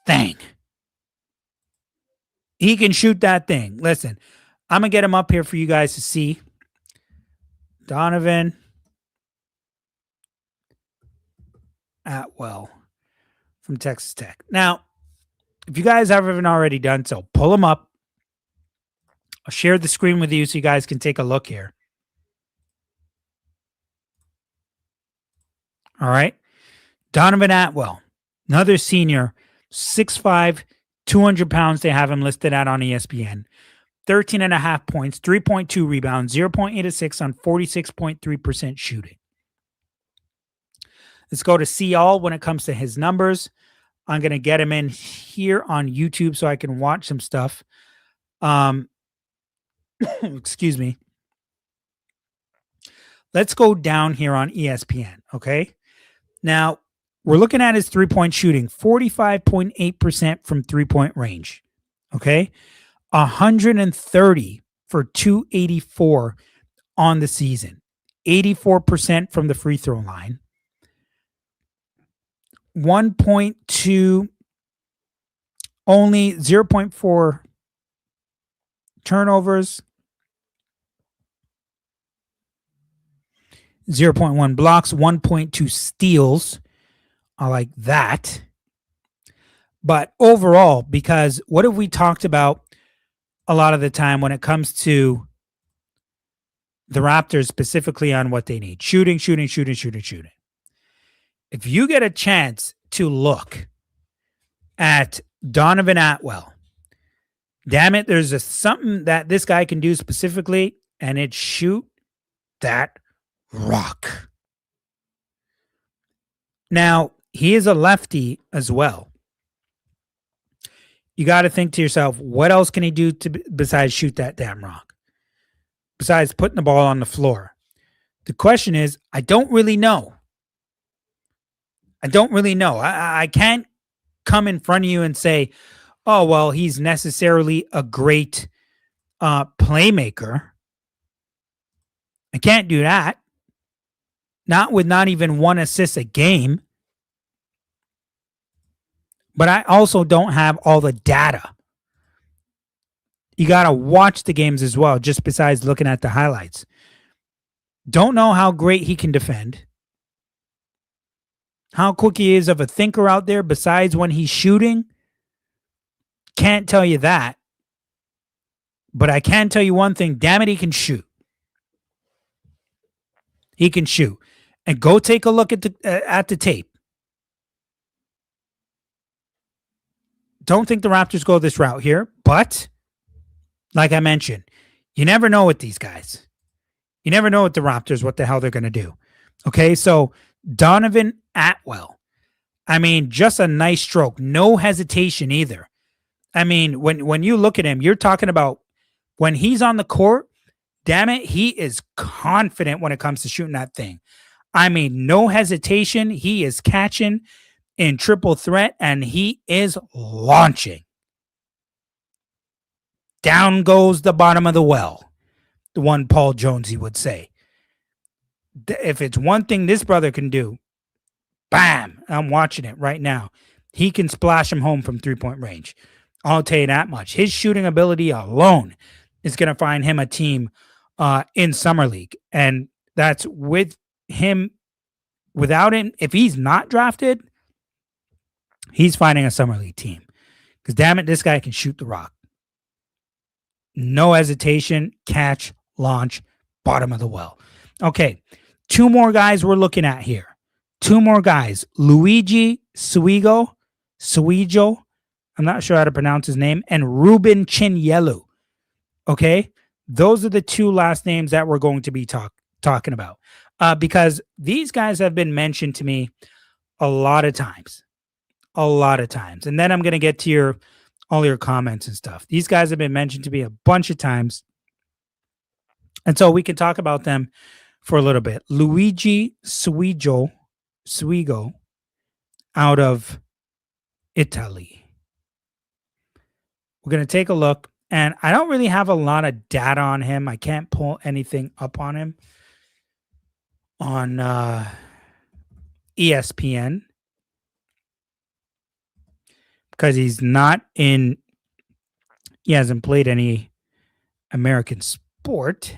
thing. He can shoot that thing. Listen, I'm going to get him up here for you guys to see. Donovan Atwell from Texas Tech. Now, if you guys haven't already done so, pull him up. I'll share the screen with you so you guys can take a look here. All right. Donovan Atwell, another senior, 6'5", 200 pounds. They have him listed out on ESPN. 13.5 points, 3.2 rebounds, 0.8 assists on 46.3% shooting. Let's go to see all when it comes to his numbers. I'm going to get him in here on YouTube so I can watch some stuff. Excuse me. Let's go down here on ESPN, okay? Now, we're looking at his three-point shooting, 45.8% from three-point range, okay? 130 for 284 on the season, 84% from the free throw line, 1.2, only 0.4 turnovers, 0.1 blocks, 1.2 steals. I like that. But overall, because what have we talked about a lot of the time when it comes to the Raptors, specifically on what they need? Shooting. If you get a chance to look at Donovan Atwell, damn it, there's something that this guy can do specifically, and it's shoot that rock. Now, he is a lefty as well. You got to think to yourself, what else can he do besides shoot that damn rock? Besides putting the ball on the floor? The question is, I don't really know. I can't come in front of you and say, oh, well, he's necessarily a great playmaker. I can't do that. Not with not even one assist a game. But I also don't have all the data. You got to watch the games as well, just besides looking at the highlights. Don't know how great he can defend. How quick he is of a thinker out there besides when he's shooting. Can't tell you that. But I can tell you one thing. Damn it, he can shoot. He can shoot. And go take a look at the tape. Don't think the Raptors go this route here, but like I mentioned, you never know with these guys. You never know with the Raptors what the hell they're going to do. Okay, so Donovan Atwell. I mean, just a nice stroke. No hesitation either. I mean, when you look at him, you're talking about when he's on the court, damn it, he is confident when it comes to shooting that thing. I mean, no hesitation. He is catching in triple threat, and he is launching. Down goes the bottom of the well, the one Paul Jonesy would say. If it's one thing this brother can do, bam, I'm watching it right now. He can splash him home from three-point range. I'll tell you that much. His shooting ability alone is going to find him a team in Summer League. And that's with him. Without him, if he's not drafted, he's finding a Summer League team. Because damn it, this guy can shoot the rock. No hesitation, catch, launch, bottom of the well. Okay, two more guys we're looking at here. Two more guys. Luigi Suigo, I'm not sure how to pronounce his name, and Ruben Chinyelu. Okay, those are the two last names that we're going to be talking about. Because these guys have been mentioned to me a lot of times. And then I'm going to get to all your comments and stuff. These guys have been mentioned to me a bunch of times. And so we can talk about them for a little bit. Luigi Suigo out of Italy. We're going to take a look. And I don't really have a lot of data on him. I can't pull anything up on him on ESPN because he hasn't played any American sport.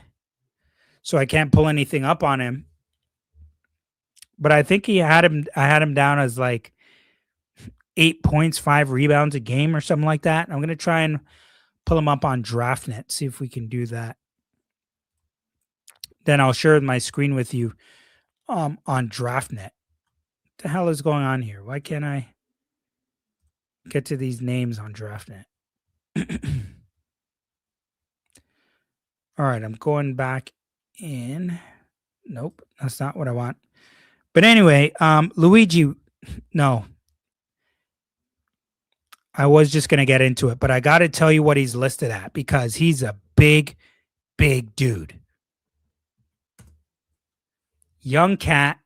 So I can't pull anything up on him. But I think I had him down as like 8 points, 5 rebounds a game or something like that. I'm going to try and pull him up on DraftNet, see if we can do that. Then I'll share my screen with you on DraftNet. What the hell is going on here? Why can't I get to these names on DraftNet? All right, I'm going back in. Nope, that's not what I want. But anyway, Luigi, no. I was just going to get into it, but I got to tell you what he's listed at because he's a big, big dude. Young cat.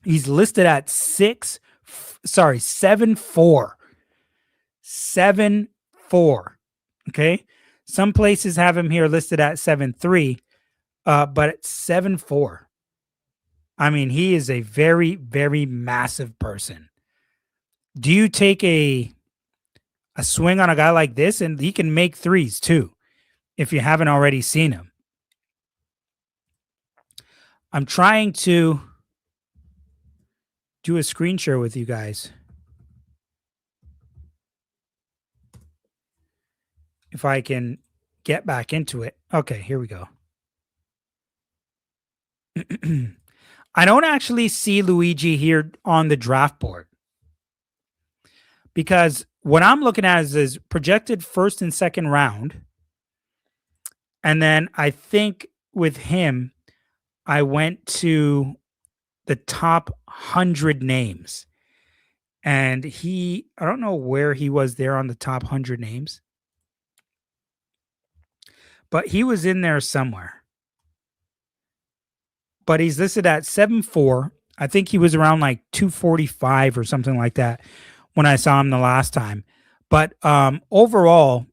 He's listed at 7'4". 7'4". Okay. Some places have him here listed at 7'3", but it's 7'4". I mean, he is a very, very massive person. Do you take a swing on a guy like this? And he can make threes too, if you haven't already seen him. I'm trying to do a screen share with you guys. If I can get back into it. Okay, here we go. I don't actually see Luigi here on the draft board because what I'm looking at is projected first and second round. And then I think with him, I went to the top 100 names. And I don't know where he was there on the top 100 names, but he was in there somewhere. But he's listed at 7'4". I think he was around like 245 or something like that when I saw him the last time. But overall,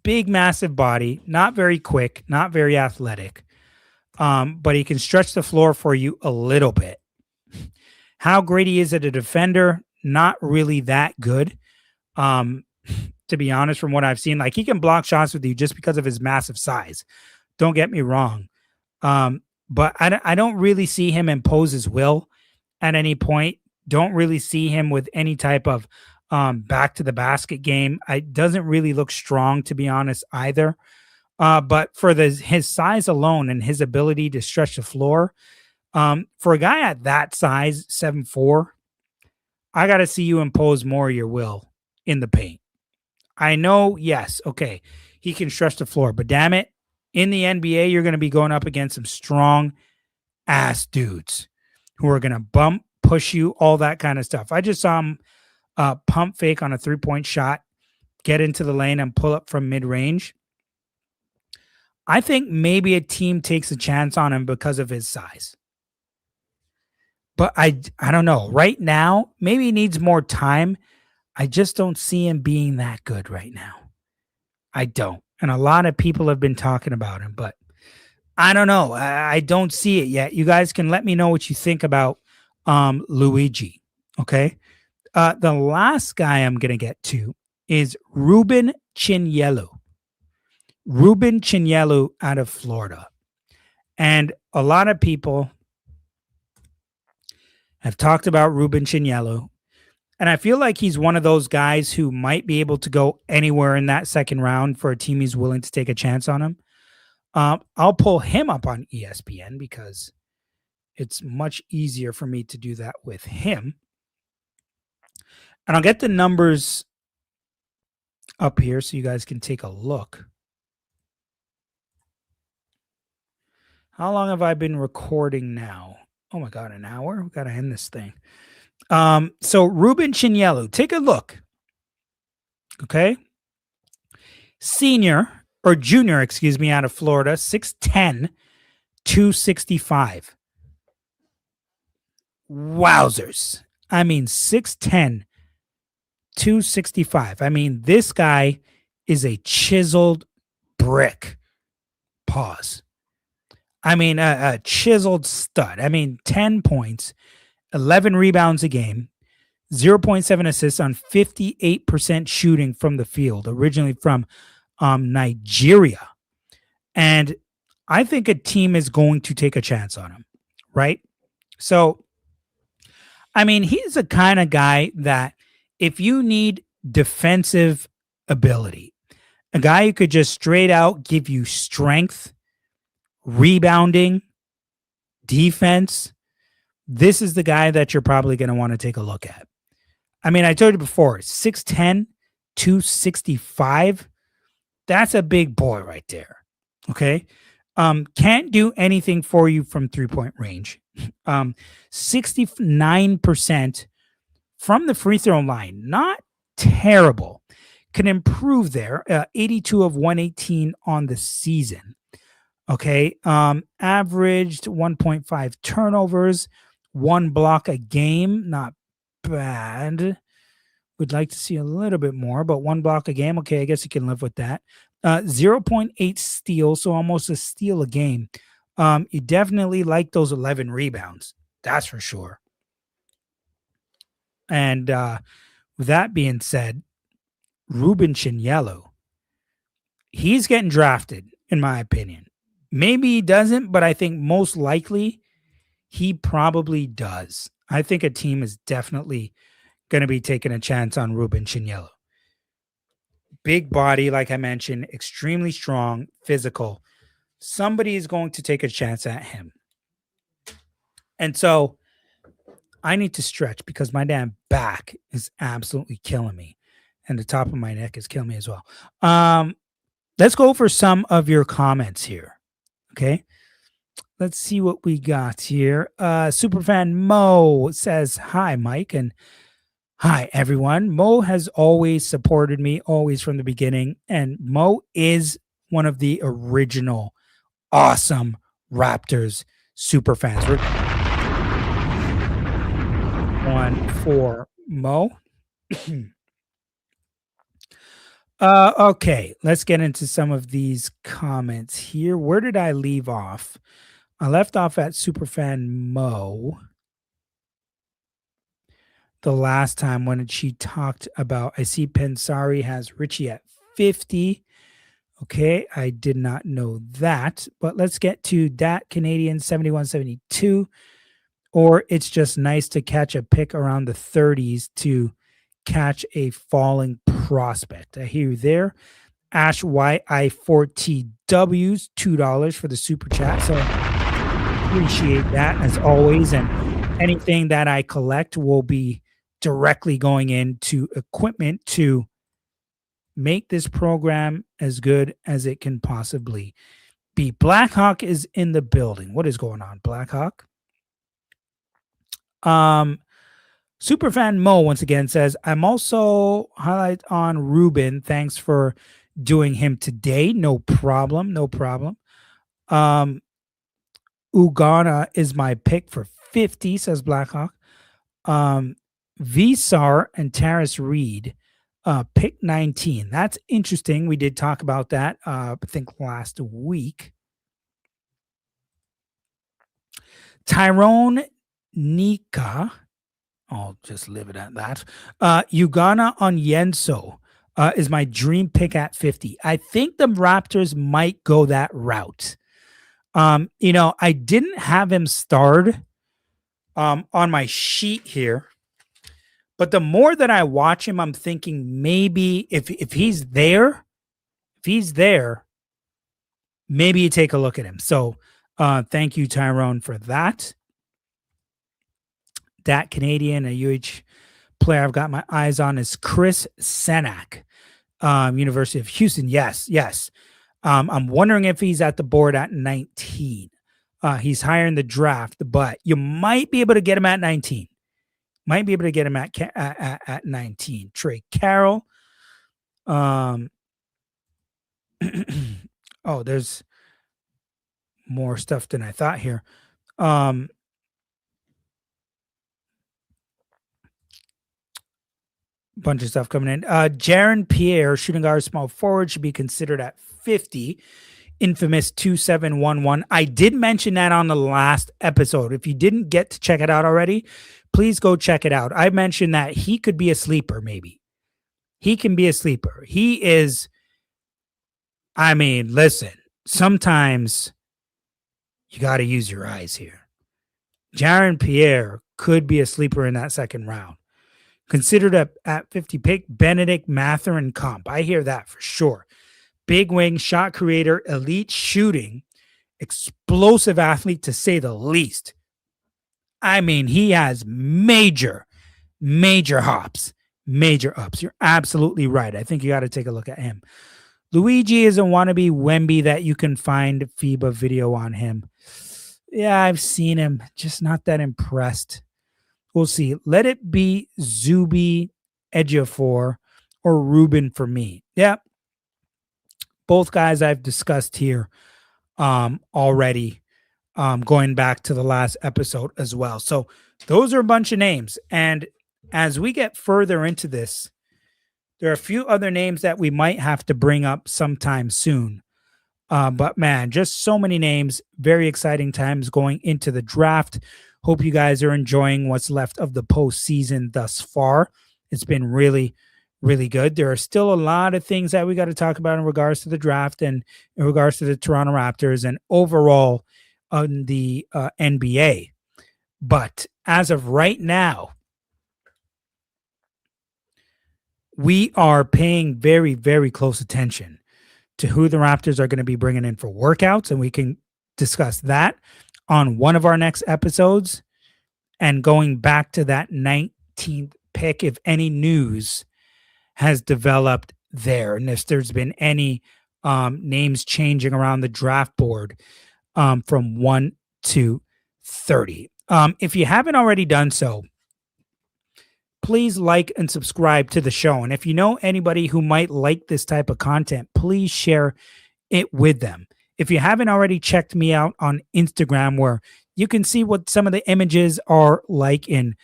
big, massive body, not very quick, not very athletic, but he can stretch the floor for you a little bit. How great he is at a defender, not really that good. To be honest, from what I've seen, like he can block shots with you just because of his massive size. Don't get me wrong. But I don't really see him impose his will at any point. Don't really see him with any type of back to the basket game. It doesn't really look strong, to be honest, either. But for his size alone and his ability to stretch the floor, for a guy at that size, 7'4", I got to see you impose more of your will in the paint. I know, yes, okay, he can stretch the floor, but damn it, in the NBA, you're going to be going up against some strong ass dudes who are going to bump, push you, all that kind of stuff. I just saw him pump fake on a 3-point shot, get into the lane and pull up from mid-range. I think maybe a team takes a chance on him because of his size. But I don't know. Right now, maybe he needs more time. I just don't see him being that good right now. I don't. And a lot of people have been talking about him, but I don't know. I don't see it yet. You guys can let me know what you think about Luigi. Okay. The last guy I'm going to get to is Ruben Chinyelu. Ruben Chinyelu out of Florida. And a lot of people have talked about Ruben Chinyelu. And I feel like he's one of those guys who might be able to go anywhere in that second round for a team who's willing to take a chance on him. I'll pull him up on ESPN because it's much easier for me to do that with him. And I'll get the numbers up here so you guys can take a look. How long have I been recording now? Oh my God, an hour? We've got to end this thing. So Ruben Chinyelu, take a look. Okay. Junior, out of Florida, 6'10", 265. Wowzers. I mean, 6'10", 265. I mean, this guy is a chiseled brick. Pause. I mean, a chiseled stud. I mean, 10 points, 11 rebounds a game, 0.7 assists on 58% shooting from the field, originally from Nigeria. And I think a team is going to take a chance on him, right? So, I mean, he's the kind of guy that if you need defensive ability, a guy who could just straight out give you strength, rebounding, defense, this is the guy that you're probably going to want to take a look at. I mean, I told you before, 6'10, 265. That's a big boy right there. Okay. Can't do anything for you from 3-point range. 69% from the free throw line. Not terrible. Can improve there. 82 of 118 on the season. Okay. Averaged 1.5 turnovers, 1 block a game. Not bad. Would like to see a little bit more, but 1 block a game. Okay, I guess you can live with that. 0.8 steals, so almost a steal a game. You definitely like those 11 rebounds. That's for sure. And with that being said, Ruben Chinyelu, he's getting drafted, in my opinion. Maybe he doesn't, but I think most likely he probably does. I think a team is definitely going to be taking a chance on Ruben Chinyelu. Big body, like I mentioned, extremely strong, physical. Somebody is going to take a chance at him. And so I need to stretch because my damn back is absolutely killing me. And the top of my neck is killing me as well. Let's go over some of your comments here. Okay. Let's see what we got here. Superfan Mo says, "Hi, Mike." And hi, everyone. Mo has always supported me, always from the beginning. And Mo is one of the original awesome Raptors super fans. One for Mo. Okay, let's get into some of these comments here. Where did I leave off? I left off at Superfan Mo the last time when she talked about, I see Pensari has Richie at 50. Okay, I did not know that, but let's get to that Canadian 7172. Or it's just nice to catch a pick around the 30s to catch a falling prospect. I hear you there. Ash YI4TW's $2 for the super chat. So appreciate that as always. And anything that I collect will be directly going into equipment to make this program as good as it can possibly be. Blackhawk is in the building. What is going on, Blackhawk? Superfan Mo once again says, "I'm also highlight on Ruben. Thanks for doing him today. No problem. No problem. Ugana is my pick for 50, says Blackhawk. Visar and Taris Reed, pick 19. That's interesting. We did talk about that, I think last week. Tyrone Nika, I'll just leave it at that. Ugana on Yenso is my dream pick at 50. I think the Raptors might go that route. I didn't have him starred on my sheet here, but the more that I watch him, I'm thinking maybe if he's there, maybe you take a look at him. So thank you, Tyrone, for that. That Canadian, a UH player I've got my eyes on is Chris Senak, University of Houston. Yes. I'm wondering if he's at the board at 19. He's higher in the draft, but you might be able to get him at 19. Might be able to get him at 19. Trey Carroll. Oh, there's more stuff than I thought here. Bunch of stuff coming in. Jaron Pierre, shooting guard, small forward, should be considered at 50. Infamous 2711. I did mention that on the last episode. If you didn't get to check it out already, please go check it out. I mentioned that he could be a sleeper, maybe. He can be a sleeper. He is, I mean, listen, sometimes you got to use your eyes here. Jaron Pierre could be a sleeper in that second round. Considered at 50 pick, Benedict Mathurin comp. I hear that for sure. Big wing, shot creator, elite shooting, explosive athlete to say the least. I mean, he has major hops, major ups. You're absolutely right. I think you got to take a look at him. Luigi is a wannabe Wemby that you can find FIBA video on him. Yeah, I've seen him. Just not that impressed. We'll see. Let it be Zuby Ejiofor or Ruben for me. Yeah. Both guys I've discussed here already, going back to the last episode as well. So those are a bunch of names. And as we get further into this, there are a few other names that we might have to bring up sometime soon. But man, just so many names. Very exciting times going into the draft. Hope you guys are enjoying what's left of the postseason thus far. It's been really good. There are still a lot of things that we got to talk about in regards to the draft and in regards to the Toronto Raptors and overall on the NBA. But as of right now, we are paying very close attention to who the Raptors are going to be bringing in for workouts, and we can discuss that on one of our next episodes. And going back to that 19th pick, if any news has developed there, and if there's been any names changing around the draft board from 1 to 30. If you haven't already done so, please like and subscribe to the show. And if you know anybody who might like this type of content, please share it with them. If you haven't already checked me out on Instagram, where you can see what some of the images are like in,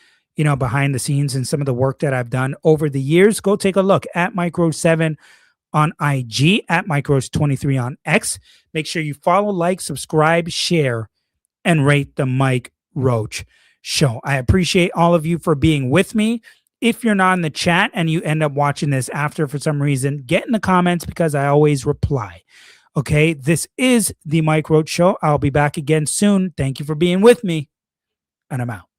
behind the scenes and some of the work that I've done over the years, go take a look at Micro7 on IG, at Micros23 on X. Make sure you follow, like, subscribe, share, and rate the Mike Roach Show. I appreciate all of you for being with me. If you're not in the chat and you end up watching this after for some reason, get in the comments because I always reply. Okay, this is the Mike Roach Show. I'll be back again soon. Thank you for being with me, and I'm out.